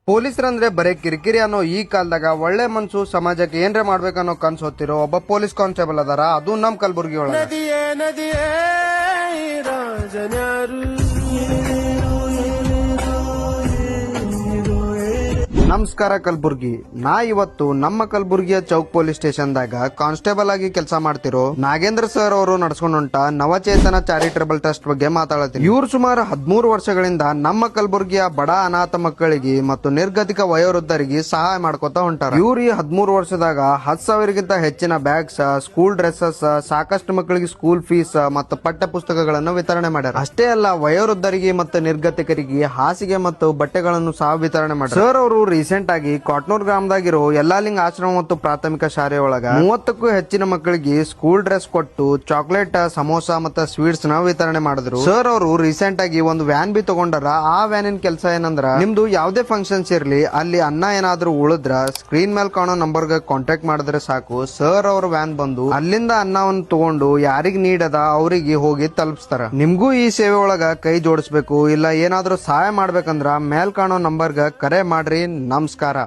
ಪೊಲೀಸರಂದ್ರೆ ಬರೇ ಕಿರಿಕಿರಿ ಅನ್ನೋ ಈ ಕಾಲದಾಗ ಒಳ್ಳೆ ಮನ್ಸು ಸಮಾಜಕ್ಕೆ ಏನ್ರೆ ಮಾಡ್ಬೇಕನ್ನೋ ಕನ್ಸ್ ಹೊತ್ತಿರೋ ಒಬ್ಬ ಪೊಲೀಸ್ ಕಾನ್ಸ್ಟೇಬಲ್ ಅದಾರ, ಅದು ನಮ್ ಕಲಬುರ್ಗಿ ಒಳಗ. ನಮಸ್ಕಾರ ಕಲಬುರ್ಗಿ. ನಾ ಇವತ್ತು ನಮ್ಮ ಕಲಬುರ್ಗಿಯ ಚೌಕ್ ಪೊಲೀಸ್ ಸ್ಟೇಷನ್ದಾಗ ಕಾನ್ಸ್ಟೇಬಲ್ ಆಗಿ ಕೆಲಸ ಮಾಡ್ತಿರೋ ನಾಗೇಂದ್ರ ಸರ್ ಅವರು ನಡ್ಸ್ಕೊಂಡುಂಟ ನವಚೇತನ ಚಾರಿಟಬಲ್ ಟ್ರಸ್ಟ್ ಬಗ್ಗೆ ಮಾತಾಡತ್ತೀನಿ. ಇವ್ರು ಸುಮಾರು 13 ವರ್ಷಗಳಿಂದ ನಮ್ಮ ಕಲಬುರ್ಗಿಯ ಬಡ ಅನಾಥ ಮಕ್ಕಳಿಗೆ ಮತ್ತು ನಿರ್ಗತಿಕ ವಯೋವೃದ್ಧರಿಗೆ ಸಹಾಯ ಮಾಡ್ಕೊತಾ ಹೊಂಟಾರ. ಇವ್ರು ಈ 13 ವರ್ಷದಾಗ 10,000ಗಿಂತ ಹೆಚ್ಚಿನ ಬ್ಯಾಗ್ಸ್, ಸ್ಕೂಲ್ ಡ್ರೆಸ್ಸಸ್, ಸಾಕಷ್ಟು ಮಕ್ಕಳಿಗೆ ಸ್ಕೂಲ್ ಫೀಸ್ ಮತ್ತು ಪಠ್ಯ ಪುಸ್ತಕಗಳನ್ನು ವಿತರಣೆ ಮಾಡ್ಯಾರ. ಅಷ್ಟೇ ಅಲ್ಲ, ವಯೋವೃದ್ಧರಿಗೆ ಮತ್ತು ನಿರ್ಗತಿಕರಿಗೆ ಹಾಸಿಗೆ ಮತ್ತು ಬಟ್ಟೆಗಳನ್ನು ಸಹ ವಿತರಣೆ ಮಾಡ್ಯಾರ. ಸರ್ ಅವರು ರೀಸೆಂಟ್ ಆಗಿ ಕಾಟ್ನೂರ್ ಗ್ರಾಮದಾಗಿರೋ ಯಲ್ಲಾಲಿಂಗ ಆಶ್ರಮ ಮತ್ತು ಪ್ರಾಥಮಿಕ ಶಾಲೆ ಒಳಗ 30ಕ್ಕೂ ಹೆಚ್ಚಿನ ಮಕ್ಕಳಿಗೆ ಸ್ಕೂಲ್ ಡ್ರೆಸ್ ಕೊಟ್ಟು ಚಾಕ್ಲೇಟ್, ಸಮೋಸ ಮತ್ತು ಸ್ವೀಟ್ಸ್ ನ ವಿತರಣೆ ಮಾಡಿದ್ರು. ಸರ್ ಅವರು ರೀಸೆಂಟ್ ಆಗಿ ಒಂದು ವ್ಯಾನ್ ಬಿ ತಗೊಂಡಾರ. ಆ ವ್ಯಾನಿನ ಕೆಲಸ ಏನಂದ್ರ, ನಿಮ್ದು ಯಾವ್ದೇ ಫಂಕ್ಷನ್ಸ್ ಇರ್ಲಿ, ಅಲ್ಲಿ ಅನ್ನ ಏನಾದ್ರೂ ಉಳಿದ್ರ ಸ್ಕ್ರೀನ್ ಮೇಲೆ ಕಾಣೋ ನಂಬರ್ ಗೆ ಕಾಂಟ್ಯಾಕ್ಟ್ ಮಾಡಿದ್ರೆ ಸಾಕು, ಸರ್ ಅವ್ರ ವ್ಯಾನ್ ಬಂದು ಅಲ್ಲಿಂದ ಅನ್ನವನ್ನು ತಗೊಂಡು ಯಾರಿಗ್ ನೀಡದ ಅವರಿಗೆ ಹೋಗಿ ತಲುಪಿಸ್ತಾರ. ನಿಮ್ಗೂ ಈ ಸೇವೆ ಒಳಗ ಕೈ ಜೋಡಿಸ್ಬೇಕು, ಇಲ್ಲ ಏನಾದ್ರೂ ಸಹಾಯ ಮಾಡ್ಬೇಕಂದ್ರ ಮೇಲ್ ಕಾಣೋ ನಂಬರ್ ಗೆ ಕರೆ ಮಾಡ್ರಿ. ನಮಸ್ಕಾರ.